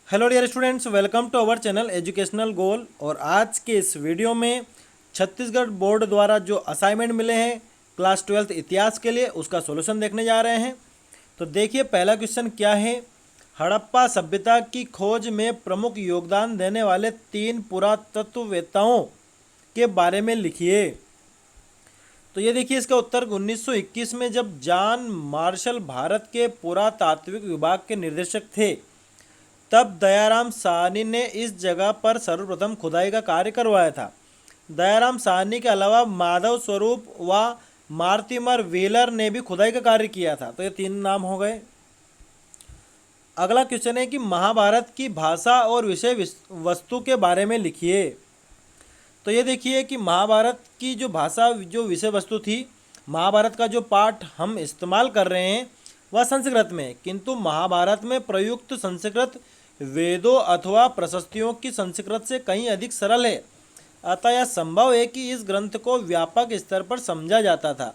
Hello dear students, welcome to our channel educational goal. और आज के इस वीडियो में छत्तीसगढ़ बोर्ड द्वारा जो असाइनमेंट मिले हैं क्लास 12th इतिहास के लिए, उसका सॉल्यूशन देखने जा रहे हैं। तो देखिए पहला क्वेश्चन क्या है। हड़प्पा सभ्यता की खोज में प्रमुख योगदान देने वाले 3 पुरातत्ववेत्ताओं के बारे में लिखिए। तो ये देखिए इसका उत्तर 1921 में जब जॉन मार्शल भारत के पुरातात्विक विभाग के निर्देशक थे, तब दयाराम साहनी ने इस जगह पर सर्वप्रथम खुदाई का कार्य करवाया था। दयाराम साहनी के अलावा माधव स्वरूप व मार्टिमर व्हीलर ने भी खुदाई का कार्य किया था। तो ये 3 नाम हो गए। अगला क्वेश्चन है कि महाभारत की भाषा और विषय वस्तु के बारे में लिखिए। तो ये देखिए कि महाभारत की जो भाषा जो विषय वस्तु थी, महाभारत का जो पाठ हम इस्तेमाल कर रहे हैं वह संस्कृत में है, किंतु महाभारत में प्रयुक्त संस्कृत वेदों अथवा प्रशस्तियों की संस्कृत से कहीं अधिक सरल है। अतः यह संभव है कि इस ग्रंथ को व्यापक स्तर पर समझा जाता था।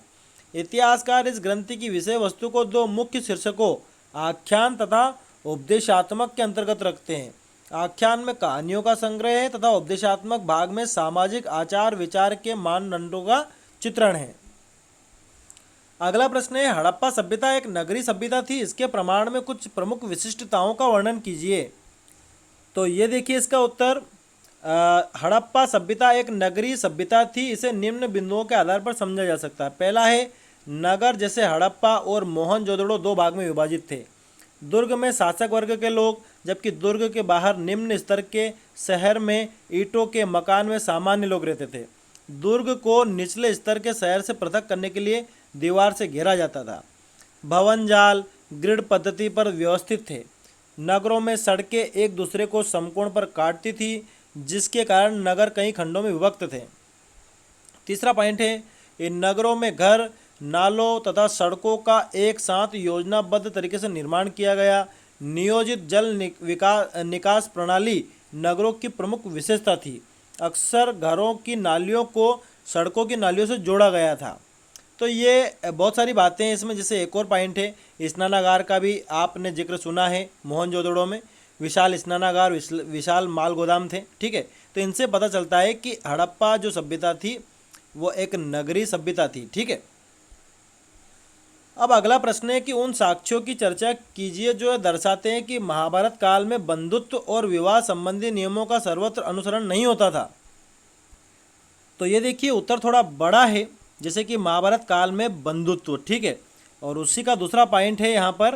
इतिहासकार इस ग्रंथ की विषय वस्तु को 2 मुख्य शीर्षकों आख्यान तथा उपदेशात्मक के अंतर्गत रखते हैं। आख्यान में कहानियों का संग्रह है तथा उपदेशात्मक भाग में सामाजिक आचार विचार के मानदंडों का चित्रण है। अगला प्रश्न है, हड़प्पा सभ्यता एक नगरीय सभ्यता थी, इसके प्रमाण में कुछ प्रमुख विशिष्टताओं का वर्णन कीजिए। तो ये देखिए इसका उत्तर, हड़प्पा सभ्यता एक नगरीय सभ्यता थी। इसे निम्न बिंदुओं के आधार पर समझा जा सकता है। पहला है, नगर जैसे हड़प्पा और मोहनजोदड़ो 2 भाग में विभाजित थे। दुर्ग में शासक वर्ग के लोग, जबकि दुर्ग के बाहर निम्न स्तर के शहर में ईंटों के मकान में सामान्य लोग रहते थे। दुर्ग को निचले स्तर के शहर से पृथक करने के लिए दीवार से घेरा जाता था। भवन जाल ग्रिड पद्धति पर व्यवस्थित थे। नगरों में सड़कें एक दूसरे को समकोण पर काटती थी, जिसके कारण नगर कई खंडों में विभक्त थे। तीसरा पॉइंट है, इन नगरों में घर, नालों तथा सड़कों का एक साथ योजनाबद्ध तरीके से निर्माण किया गया। नियोजित जल निकास प्रणाली नगरों की प्रमुख विशेषता थी। अक्सर घरों की नालियों को सड़कों की नालियों से जोड़ा गया था। तो ये बहुत सारी बातें हैं इसमें। जैसे एक और पॉइंट है, स्नानागार का भी आपने जिक्र सुना है। मोहनजोदड़ो में विशाल स्नानागार, विशाल माल गोदाम थे। ठीक है, तो इनसे पता चलता है कि हड़प्पा जो सभ्यता थी वो एक नगरीय सभ्यता थी। ठीक है, अब अगला प्रश्न है कि उन साक्ष्यों की चर्चा कीजिए जो दर्शाते हैं कि महाभारत काल में बंधुत्व और विवाह संबंधी नियमों का सर्वत्र अनुसरण नहीं होता था। तो ये देखिए उत्तर थोड़ा बड़ा है, जैसे कि महाभारत काल में बंधुत्व। ठीक है, और उसी का दूसरा पॉइंट है यहाँ पर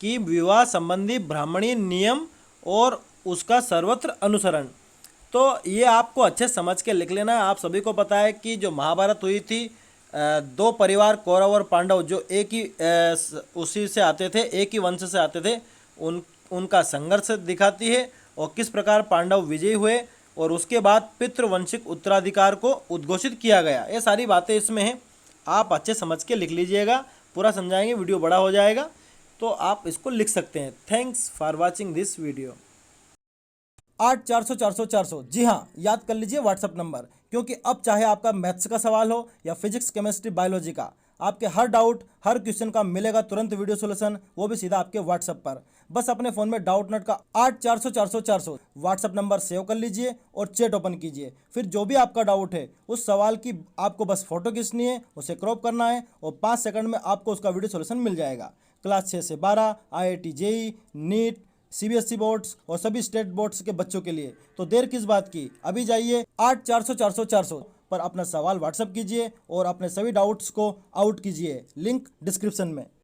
कि विवाह संबंधी ब्राह्मणीय नियम और उसका सर्वत्र अनुसरण। तो ये आपको अच्छे समझ के लिख लेना है। आप सभी को पता है कि जो महाभारत हुई थी, 2 परिवार कौरव और पांडव जो एक ही उसी से आते थे, एक ही वंश से आते थे, उनका संघर्ष दिखाती है और किस प्रकार पांडव विजयी हुए और उसके बाद पितृवंशिक उत्तराधिकार को उद्घोषित किया गया। ये सारी बातें इसमें हैं, आप अच्छे समझ के लिख लीजिएगा। पूरा समझाएंगे, वीडियो बड़ा हो जाएगा तो आप इसको लिख सकते हैं। Thanks for watching this video. 8400 जी हाँ, याद कर लीजिए व्हाट्सअप नंबर, क्योंकि अब चाहे आपका मैथ्स का सवाल हो या फिजिक्स केमिस्ट्री बायोलॉजी का, आपके हर डाउट हर क्वेश्चन का मिलेगा तुरंत वीडियो सोल्यूशन, वो भी सीधा आपके व्हाट्सएप पर। बस अपने फ़ोन में डाउट नट का 8400 व्हाट्सअप नंबर सेव कर लीजिए और चैट ओपन कीजिए। फिर जो भी आपका डाउट है उस सवाल की आपको बस फोटो खींचनी है, उसे क्रॉप करना है और 5 सेकंड में आपको उसका वीडियो सोल्यूशन मिल जाएगा। क्लास 6 से 12, IIT JEE, NEET, CBSE boards और सभी स्टेट बोर्ड्स के बच्चों के लिए। तो देर किस बात की, अभी जाइए 8400 पर अपना सवाल व्हाट्सएप कीजिए और अपने सभी डाउट्स को आउट कीजिए। लिंक डिस्क्रिप्शन में।